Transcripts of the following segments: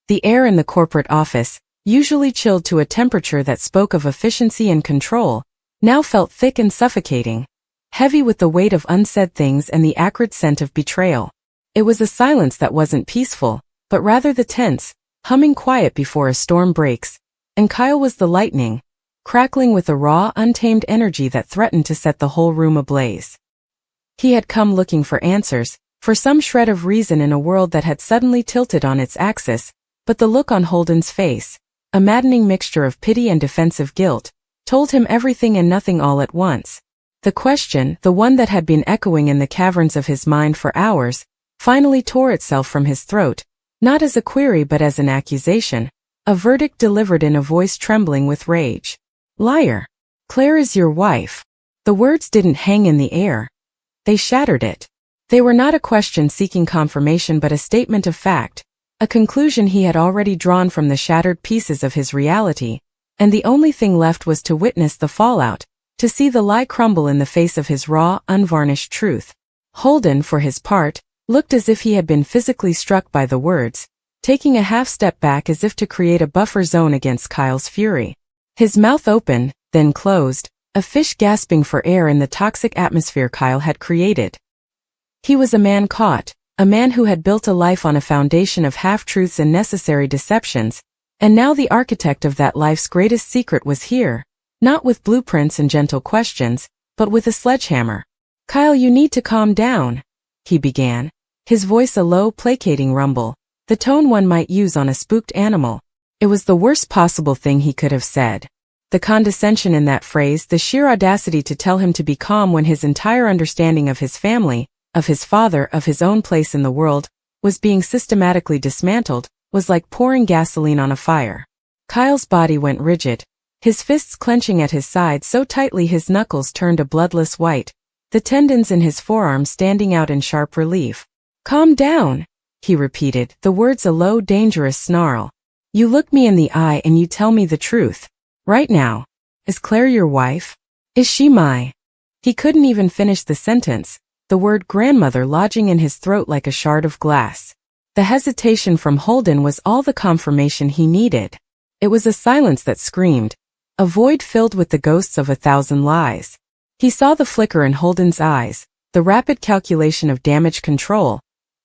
The air in the corporate office, usually chilled to a temperature that spoke of efficiency and control, now felt thick and suffocating, heavy with the weight of unsaid things and the acrid scent of betrayal. It was a silence that wasn't peaceful, but rather the tense, humming quiet before a storm breaks, and Kyle was the lightning, crackling with a raw, untamed energy that threatened to set the whole room ablaze. He had come looking for answers, for some shred of reason in a world that had suddenly tilted on its axis, but the look on Holden's face, a maddening mixture of pity and defensive guilt, told him everything and nothing all at once. The question, the one that had been echoing in the caverns of his mind for hours, finally tore itself from his throat, not as a query but as an accusation, a verdict delivered in a voice trembling with rage. Liar! Claire is your wife. The words didn't hang in the air. They shattered it. They were not a question seeking confirmation but a statement of fact, a conclusion he had already drawn from the shattered pieces of his reality, and the only thing left was to witness the fallout, to see the lie crumble in the face of his raw, unvarnished truth. Holden, for his part, looked as if he had been physically struck by the words, taking a half-step back as if to create a buffer zone against Kyle's fury. His mouth opened, then closed, a fish gasping for air in the toxic atmosphere Kyle had created. He was a man caught, a man who had built a life on a foundation of half-truths and necessary deceptions, and now the architect of that life's greatest secret was here, not with blueprints and gentle questions, but with a sledgehammer. Kyle, you need to calm down, he began, his voice a low, placating rumble, the tone one might use on a spooked animal. It was the worst possible thing he could have said. The condescension in that phrase, the sheer audacity to tell him to be calm when his entire understanding of his family, of his father, of his own place in the world, was being systematically dismantled, was like pouring gasoline on a fire. Kyle's body went rigid, his fists clenching at his sides so tightly his knuckles turned a bloodless white, the tendons in his forearms standing out in sharp relief. Calm down, he repeated, the words a low, dangerous snarl. You look me in the eye and you tell me the truth. Right now. Is Claire your wife? Is she my? He couldn't even finish the sentence, the word grandmother lodging in his throat like a shard of glass. The hesitation from Holden was all the confirmation he needed. It was a silence that screamed, a void filled with the ghosts of 1,000 lies. He saw the flicker in Holden's eyes, the rapid calculation of damage control,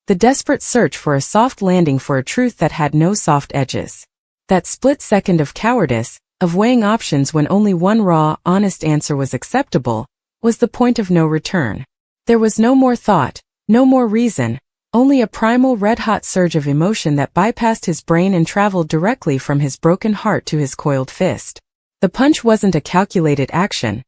the desperate search for a soft landing for a truth that had no soft edges. That split second of cowardice, of weighing options when only one raw, honest answer was acceptable, was the point of no return. There was no more thought, no more reason, only a primal red-hot surge of emotion that bypassed his brain and traveled directly from his broken heart to his coiled fist. The punch wasn't a calculated action.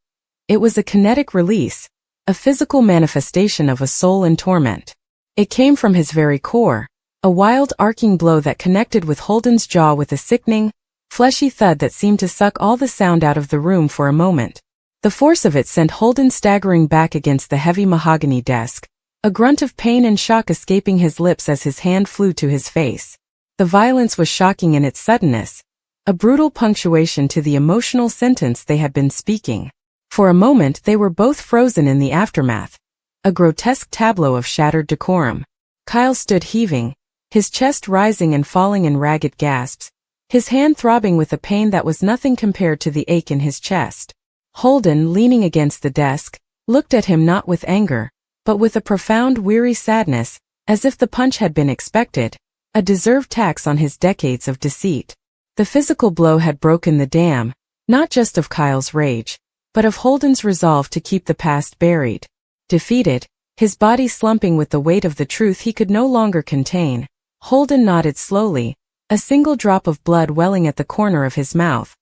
It was a kinetic release, a physical manifestation of a soul in torment. It came from his very core, a wild arcing blow that connected with Holden's jaw with a sickening, fleshy thud that seemed to suck all the sound out of the room for a moment. The force of it sent Holden staggering back against the heavy mahogany desk, a grunt of pain and shock escaping his lips as his hand flew to his face. The violence was shocking in its suddenness, a brutal punctuation to the emotional sentence they had been speaking. For a moment they were both frozen in the aftermath, a grotesque tableau of shattered decorum. Kyle stood heaving, his chest rising and falling in ragged gasps, his hand throbbing with a pain that was nothing compared to the ache in his chest. Holden, leaning against the desk, looked at him not with anger, but with a profound weary sadness, as if the punch had been expected, a deserved tax on his decades of deceit. The physical blow had broken the dam, not just of Kyle's rage, but of Holden's resolve to keep the past buried. Defeated, his body slumping with the weight of the truth he could no longer contain, Holden nodded slowly, a single drop of blood welling at the corner of his mouth.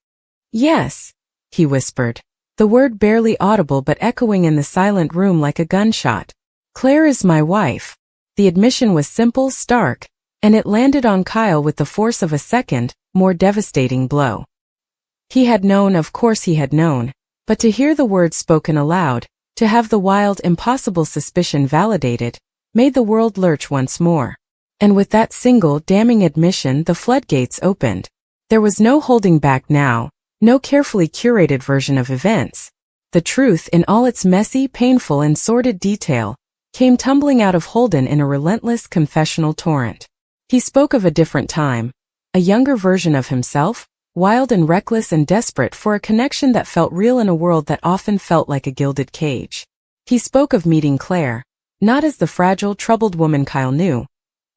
Yes, he whispered, the word barely audible but echoing in the silent room like a gunshot. Claire is my wife. The admission was simple, stark, and it landed on Kyle with the force of a second, more devastating blow. He had known, of course he had known, but to hear the words spoken aloud, to have the wild, impossible suspicion validated, made the world lurch once more. And with that single, damning admission the floodgates opened. There was no holding back now, no carefully curated version of events. The truth, in all its messy, painful and sordid detail, came tumbling out of Holden in a relentless confessional torrent. He spoke of a different time, a younger version of himself, wild and reckless and desperate for a connection that felt real in a world that often felt like a gilded cage. He spoke of meeting Claire, not as the fragile, troubled woman Kyle knew,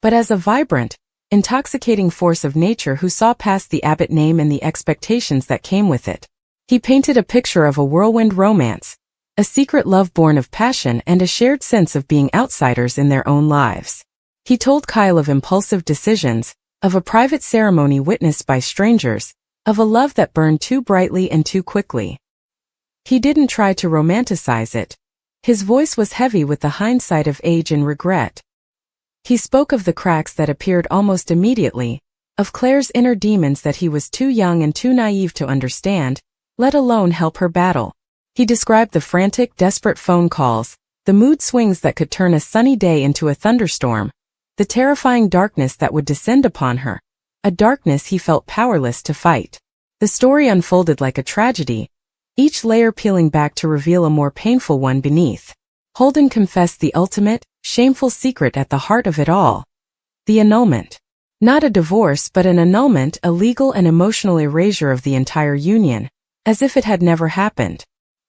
but as a vibrant, intoxicating force of nature who saw past the Abbott name and the expectations that came with it. He painted a picture of a whirlwind romance, a secret love born of passion and a shared sense of being outsiders in their own lives. He told Kyle of impulsive decisions, of a private ceremony witnessed by strangers, of a love that burned too brightly and too quickly. He didn't try to romanticize it. His voice was heavy with the hindsight of age and regret. He spoke of the cracks that appeared almost immediately, of Claire's inner demons that he was too young and too naive to understand, let alone help her battle. He described the frantic, desperate phone calls, the mood swings that could turn a sunny day into a thunderstorm, the terrifying darkness that would descend upon her, a darkness he felt powerless to fight. The story unfolded like a tragedy, each layer peeling back to reveal a more painful one beneath. Holden confessed the ultimate, shameful secret at the heart of it all. The annulment. Not a divorce but an annulment, a legal and emotional erasure of the entire union, as if it had never happened.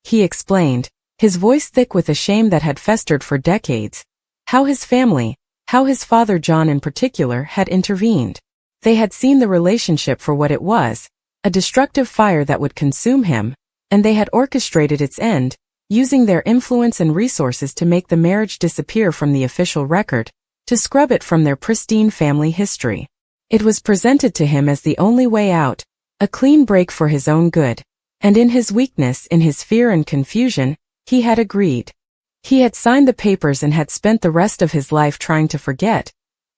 He explained, his voice thick with a shame that had festered for decades, how his family, how his father John in particular, had intervened. They had seen the relationship for what it was, a destructive fire that would consume him, and they had orchestrated its end, using their influence and resources to make the marriage disappear from the official record, to scrub it from their pristine family history. It was presented to him as the only way out, a clean break for his own good, and in his weakness, in his fear and confusion, he had agreed. He had signed the papers and had spent the rest of his life trying to forget,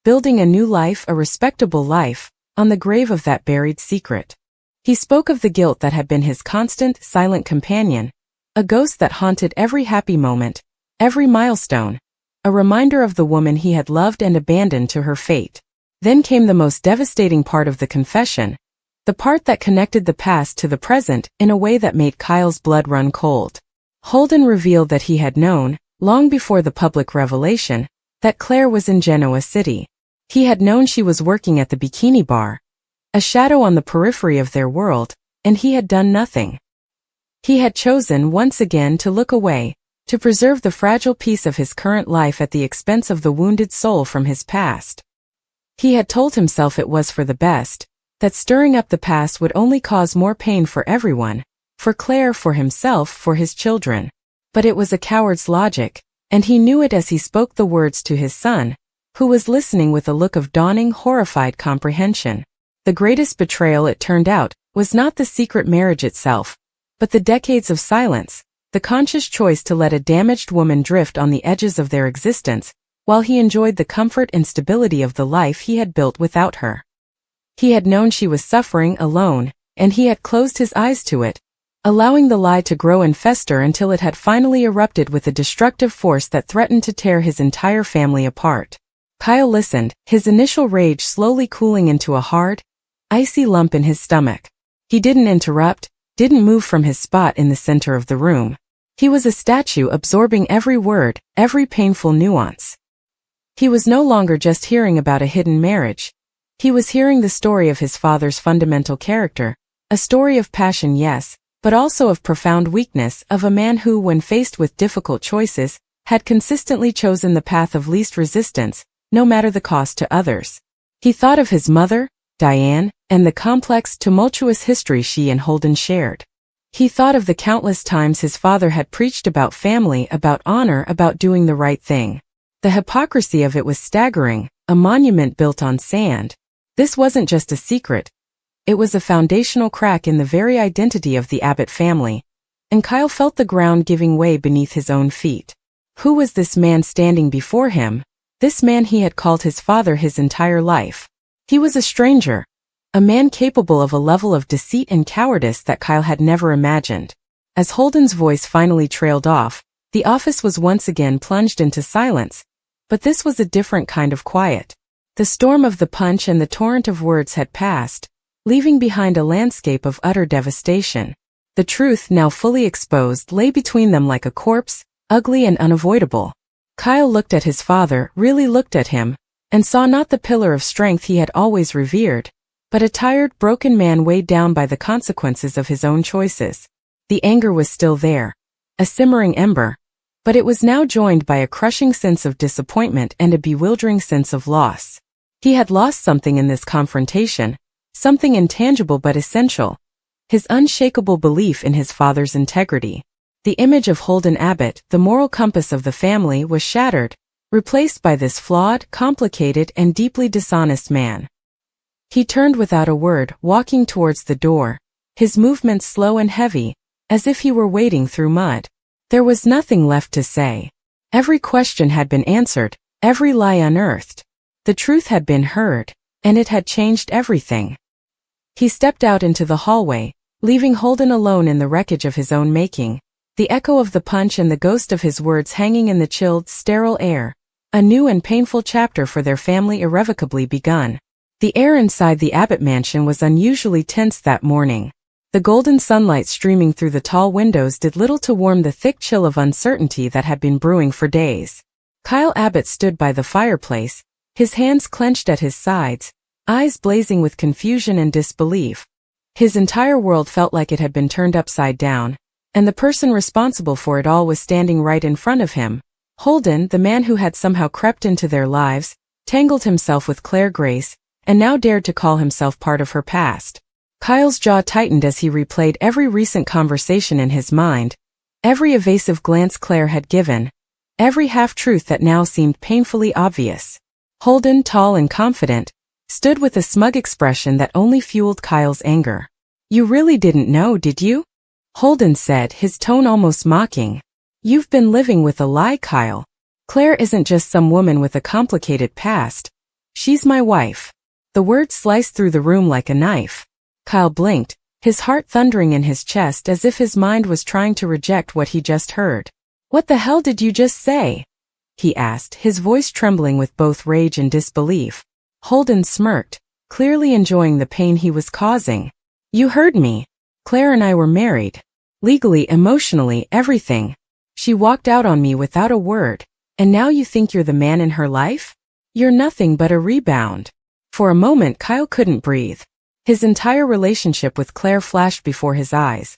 building a new life, a respectable life, on the grave of that buried secret. He spoke of the guilt that had been his constant, silent companion, a ghost that haunted every happy moment, every milestone, a reminder of the woman he had loved and abandoned to her fate. Then came the most devastating part of the confession, the part that connected the past to the present in a way that made Kyle's blood run cold. Holden revealed that he had known, long before the public revelation, that Claire was in Genoa City. He had known she was working at the bikini bar, a shadow on the periphery of their world, and he had done nothing. He had chosen once again to look away, to preserve the fragile piece of his current life at the expense of the wounded soul from his past. He had told himself it was for the best, that stirring up the past would only cause more pain for everyone, for Claire, for himself, for his children. But it was a coward's logic, and he knew it as he spoke the words to his son, who was listening with a look of dawning, horrified comprehension. The greatest betrayal, it turned out, was not the secret marriage itself, but the decades of silence, the conscious choice to let a damaged woman drift on the edges of their existence, while he enjoyed the comfort and stability of the life he had built without her. He had known she was suffering alone, and he had closed his eyes to it, allowing the lie to grow and fester until it had finally erupted with a destructive force that threatened to tear his entire family apart. Kyle listened, his initial rage slowly cooling into a hard, icy lump in his stomach. He didn't interrupt, didn't move from his spot in the center of the room. He was a statue absorbing every word, every painful nuance. He was no longer just hearing about a hidden marriage. He was hearing the story of his father's fundamental character, a story of passion, yes, but also of profound weakness, of a man who, when faced with difficult choices, had consistently chosen the path of least resistance, no matter the cost to others. He thought of his mother, Diane, and the complex, tumultuous history she and Holden shared. He thought of the countless times his father had preached about family, about honor, about doing the right thing. The hypocrisy of it was staggering, a monument built on sand. This wasn't just a secret. It was a foundational crack in the very identity of the Abbott family, and Kyle felt the ground giving way beneath his own feet. Who was this man standing before him, this man he had called his father his entire life? He was a stranger, a man capable of a level of deceit and cowardice that Kyle had never imagined. As Holden's voice finally trailed off, the office was once again plunged into silence, but this was a different kind of quiet. The storm of the punch and the torrent of words had passed, leaving behind a landscape of utter devastation. The truth, now fully exposed, lay between them like a corpse, ugly and unavoidable. Kyle looked at his father, really looked at him, and saw not the pillar of strength he had always revered, but a tired, broken man weighed down by the consequences of his own choices. The anger was still there, a simmering ember, but it was now joined by a crushing sense of disappointment and a bewildering sense of loss. He had lost something in this confrontation, something intangible but essential: his unshakable belief in his father's integrity. The image of Holden Abbott, the moral compass of the family, was shattered, replaced by this flawed, complicated, and deeply dishonest man. He turned without a word, walking towards the door, his movements slow and heavy, as if he were wading through mud. There was nothing left to say. Every question had been answered, every lie unearthed. The truth had been heard, and it had changed everything. He stepped out into the hallway, leaving Holden alone in the wreckage of his own making, the echo of the punch and the ghost of his words hanging in the chilled, sterile air. A new and painful chapter for their family irrevocably begun. The air inside the Abbott mansion was unusually tense that morning. The golden sunlight streaming through the tall windows did little to warm the thick chill of uncertainty that had been brewing for days. Kyle Abbott stood by the fireplace, his hands clenched at his sides, eyes blazing with confusion and disbelief. His entire world felt like it had been turned upside down, and the person responsible for it all was standing right in front of him. Holden, the man who had somehow crept into their lives, tangled himself with Claire Grace, and now dared to call himself part of her past. Kyle's jaw tightened as he replayed every recent conversation in his mind, every evasive glance Claire had given, every half-truth that now seemed painfully obvious. Holden, tall and confident, stood with a smug expression that only fueled Kyle's anger. "You really didn't know, did you?" Holden said, his tone almost mocking. "You've been living with a lie, Kyle. Claire isn't just some woman with a complicated past. She's my wife." The words sliced through the room like a knife. Kyle blinked, his heart thundering in his chest as if his mind was trying to reject what he just heard. "What the hell did you just say?" he asked, his voice trembling with both rage and disbelief. Holden smirked, clearly enjoying the pain he was causing. "You heard me. Claire and I were married. Legally, emotionally, everything. She walked out on me without a word, and now you think you're the man in her life? You're nothing but a rebound." For a moment Kyle couldn't breathe. His entire relationship with Claire flashed before his eyes.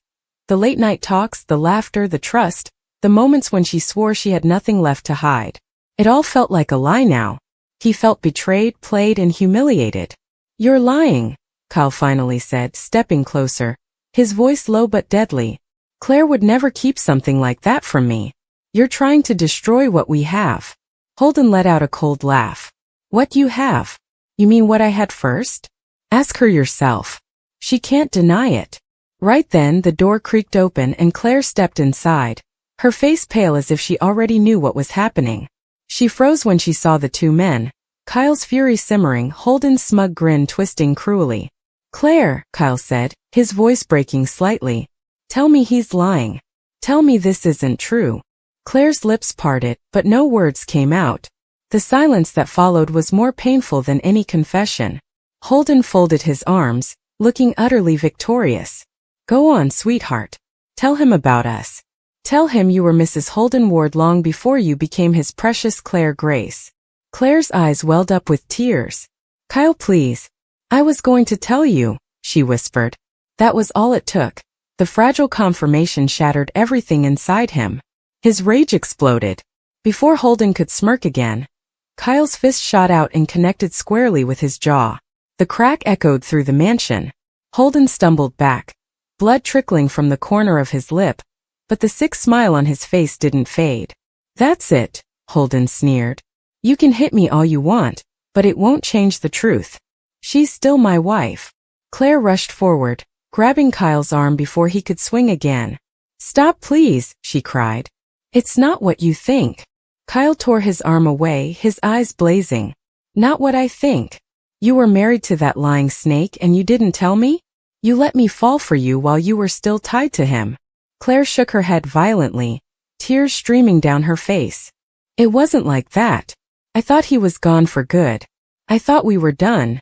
The late-night talks, the laughter, the trust, the moments when she swore she had nothing left to hide. It all felt like a lie now. He felt betrayed, played, and humiliated. "You're lying," Kyle finally said, stepping closer, his voice low but deadly. "Claire would never keep something like that from me. You're trying to destroy what we have." Holden let out a cold laugh. "What you have? You mean what I had first? Ask her yourself. She can't deny it." Right then the door creaked open and Claire stepped inside, her face pale as if she already knew what was happening. She froze when she saw the two men, Kyle's fury simmering, Holden's smug grin twisting cruelly. "Claire," Kyle said, his voice breaking slightly, "tell me he's lying. Tell me this isn't true." Claire's lips parted, but no words came out. The silence that followed was more painful than any confession. Holden folded his arms, looking utterly victorious. "Go on, sweetheart. Tell him about us. Tell him you were Mrs. Holden Ward long before you became his precious Claire Grace." Claire's eyes welled up with tears. "Kyle, please. I was going to tell you," she whispered. That was all it took. The fragile confirmation shattered everything inside him. His rage exploded. Before Holden could smirk again, Kyle's fist shot out and connected squarely with his jaw. The crack echoed through the mansion. Holden stumbled back, blood trickling from the corner of his lip, but the sick smile on his face didn't fade. "That's it," Holden sneered. "You can hit me all you want, but it won't change the truth. She's still my wife." Claire rushed forward, grabbing Kyle's arm before he could swing again. "Stop, please," she cried. "It's not what you think." Kyle tore his arm away, his eyes blazing. "Not what I think. You were married to that lying snake and you didn't tell me? You let me fall for you while you were still tied to him." Claire shook her head violently, tears streaming down her face. "It wasn't like that. I thought he was gone for good. I thought we were done.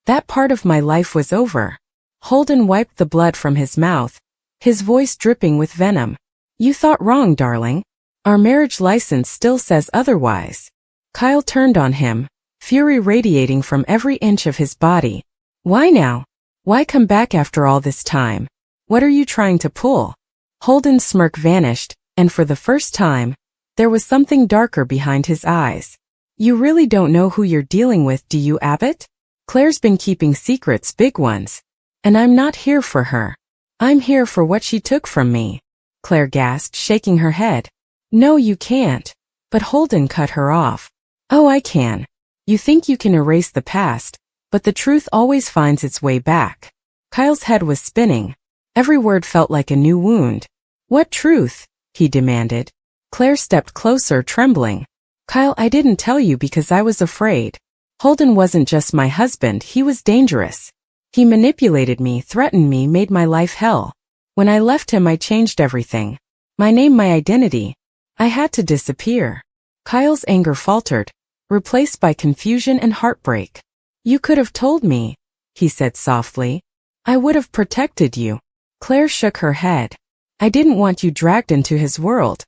That part of my life was over." Holden wiped the blood from his mouth, his voice dripping with venom. "You thought wrong, darling. Our marriage license still says otherwise." Kyle turned on him, fury radiating from every inch of his body. Why now? Why come back after all this time? What are you trying to pull? Holden's smirk vanished, and for the first time, there was something darker behind his eyes. You really don't know who you're dealing with, do you, Abbott? Claire's been keeping secrets, big ones. And I'm not here for her. I'm here for what she took from me. Claire gasped, shaking her head. No, you can't. But Holden cut her off. Oh, I can. You think you can erase the past, but the truth always finds its way back. Kyle's head was spinning. Every word felt like a new wound. What truth? He demanded. Claire stepped closer, trembling. Kyle, I didn't tell you because I was afraid. Holden wasn't just my husband, he was dangerous. He manipulated me, threatened me, made my life hell. When I left him, I changed everything. My name, my identity. I had to disappear. Kyle's anger faltered, replaced by confusion and heartbreak. You could have told me, he said softly. I would have protected you. Claire shook her head. I didn't want you dragged into his world.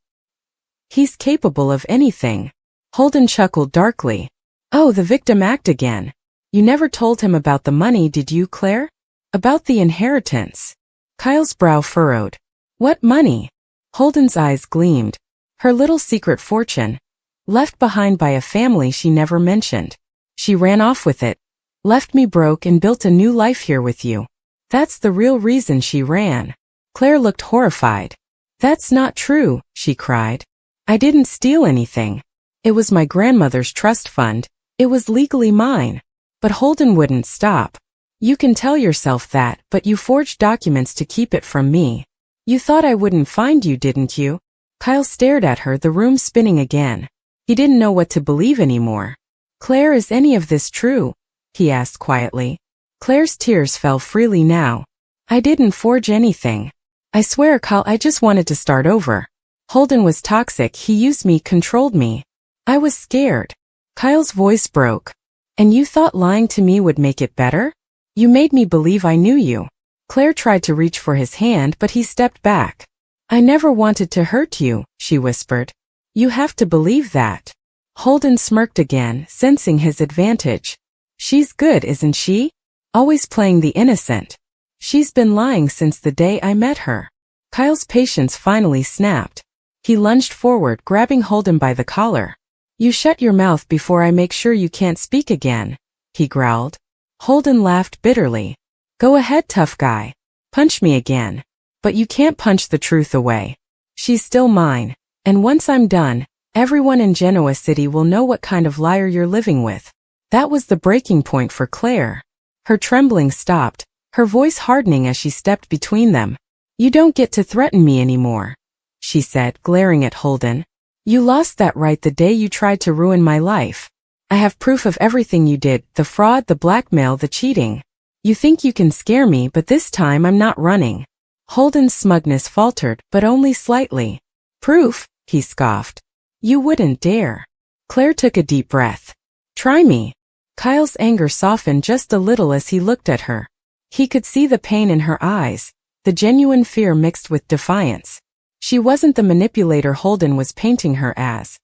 He's capable of anything. Holden chuckled darkly. Oh, the victim act again. You never told him about the money, did you, Claire? About the inheritance. Kyle's brow furrowed. What money? Holden's eyes gleamed. Her little secret fortune, left behind by a family she never mentioned. She ran off with it, left me broke and built a new life here with you. That's the real reason she ran. Claire looked horrified. That's not true, she cried. I didn't steal anything. It was my grandmother's trust fund. It was legally mine. But Holden wouldn't stop. You can tell yourself that, but you forged documents to keep it from me. You thought I wouldn't find you, didn't you? Kyle stared at her, the room spinning again. He didn't know what to believe anymore. Claire, is any of this true? He asked quietly. Claire's tears fell freely now. I didn't forge anything. I swear, Kyle, I just wanted to start over. Holden was toxic, he used me, controlled me. I was scared. Kyle's voice broke. And you thought lying to me would make it better? You made me believe I knew you. Claire tried to reach for his hand, but he stepped back. I never wanted to hurt you, she whispered. You have to believe that. Holden smirked again, sensing his advantage. She's good, isn't she? Always playing the innocent. She's been lying since the day I met her. Kyle's patience finally snapped. He lunged forward, grabbing Holden by the collar. You shut your mouth before I make sure you can't speak again, he growled. Holden laughed bitterly. Go ahead, tough guy. Punch me again. But you can't punch the truth away. She's still mine. And once I'm done, everyone in Genoa City will know what kind of liar you're living with. That was the breaking point for Claire. Her trembling stopped, her voice hardening as she stepped between them. You don't get to threaten me anymore, she said, glaring at Holden. You lost that right the day you tried to ruin my life. I have proof of everything you did, the fraud, the blackmail, the cheating. You think you can scare me, but this time I'm not running. Holden's smugness faltered, but only slightly. Proof? He scoffed. You wouldn't dare. Claire took a deep breath. Try me. Kyle's anger softened just a little as he looked at her. He could see the pain in her eyes, the genuine fear mixed with defiance. She wasn't the manipulator Holden was painting her as.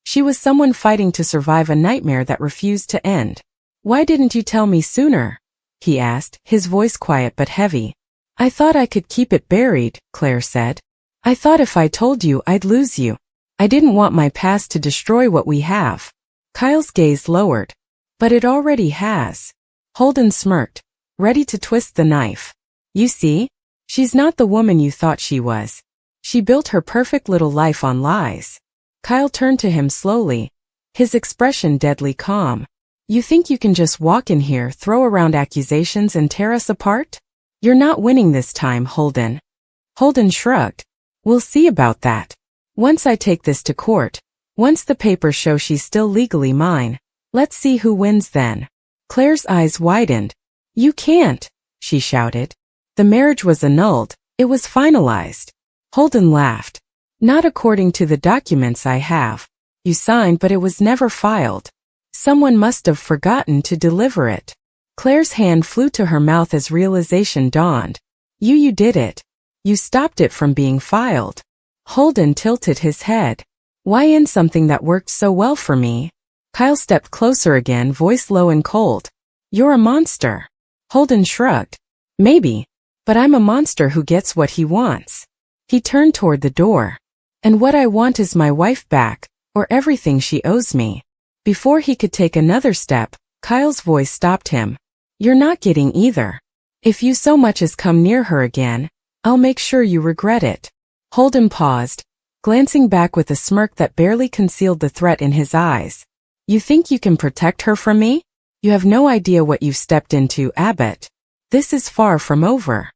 She was someone fighting to survive a nightmare that refused to end. Why didn't you tell me sooner? He asked, his voice quiet but heavy. I thought I could keep it buried, Claire said. I thought if I told you I'd lose you. I didn't want my past to destroy what we have. Kyle's gaze lowered. But it already has. Holden smirked, ready to twist the knife. You see? She's not the woman you thought she was. She built her perfect little life on lies. Kyle turned to him slowly, his expression deadly calm. You think you can just walk in here, throw around accusations and tear us apart? You're not winning this time, Holden. Holden shrugged. We'll see about that. Once I take this to court, once the papers show she's still legally mine, let's see who wins then. Claire's eyes widened. You can't, she shouted. The marriage was annulled, it was finalized. Holden laughed. Not according to the documents I have. You signed, but it was never filed. Someone must have forgotten to deliver it. Claire's hand flew to her mouth as realization dawned. You did it. You stopped it from being filed. Holden tilted his head. Why in something that worked so well for me? Kyle stepped closer again, voice low and cold. You're a monster. Holden shrugged. Maybe. But I'm a monster who gets what he wants. He turned toward the door. And what I want is my wife back, or everything she owes me. Before he could take another step, Kyle's voice stopped him. You're not getting either. If you so much as come near her again, I'll make sure you regret it. Holden paused, glancing back with a smirk that barely concealed the threat in his eyes. You think you can protect her from me? You have no idea what you've stepped into, Abbott. This is far from over.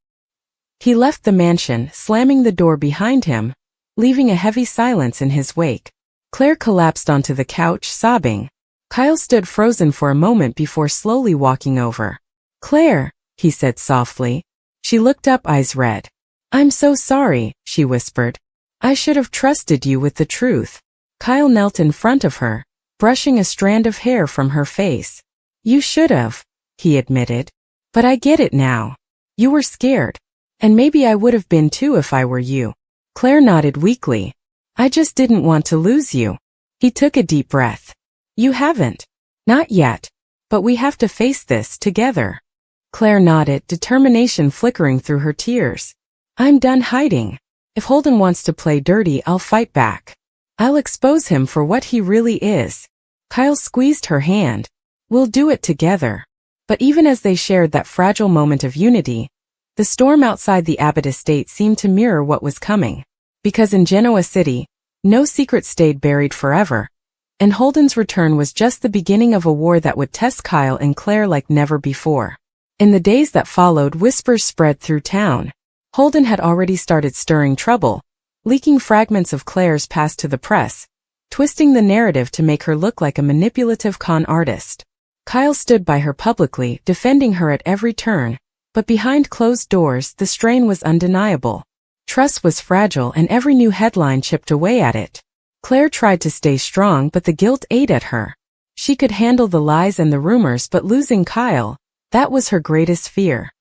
He left the mansion, slamming the door behind him, leaving a heavy silence in his wake. Claire collapsed onto the couch, sobbing. Kyle stood frozen for a moment before slowly walking over. Claire, he said softly. She looked up, eyes red. I'm so sorry, she whispered. I should have trusted you with the truth. Kyle knelt in front of her, brushing a strand of hair from her face. You should have, he admitted. But I get it now. You were scared. And maybe I would have been too if I were you. Claire nodded weakly. I just didn't want to lose you. He took a deep breath. You haven't. Not yet. But we have to face this together. Claire nodded, determination flickering through her tears. I'm done hiding. If Holden wants to play dirty, I'll fight back. I'll expose him for what he really is. Kyle squeezed her hand. We'll do it together. But even as they shared that fragile moment of unity, the storm outside the Abbott estate seemed to mirror what was coming. Because in Genoa City, no secret stayed buried forever, and Holden's return was just the beginning of a war that would test Kyle and Claire like never before. In the days that followed, whispers spread through town. Holden had already started stirring trouble, leaking fragments of Claire's past to the press, twisting the narrative to make her look like a manipulative con artist. Kyle stood by her publicly, defending her at every turn, but behind closed doors, the strain was undeniable. Trust was fragile and every new headline chipped away at it. Claire tried to stay strong, but the guilt ate at her. She could handle the lies and the rumors, but losing Kyle, that was her greatest fear.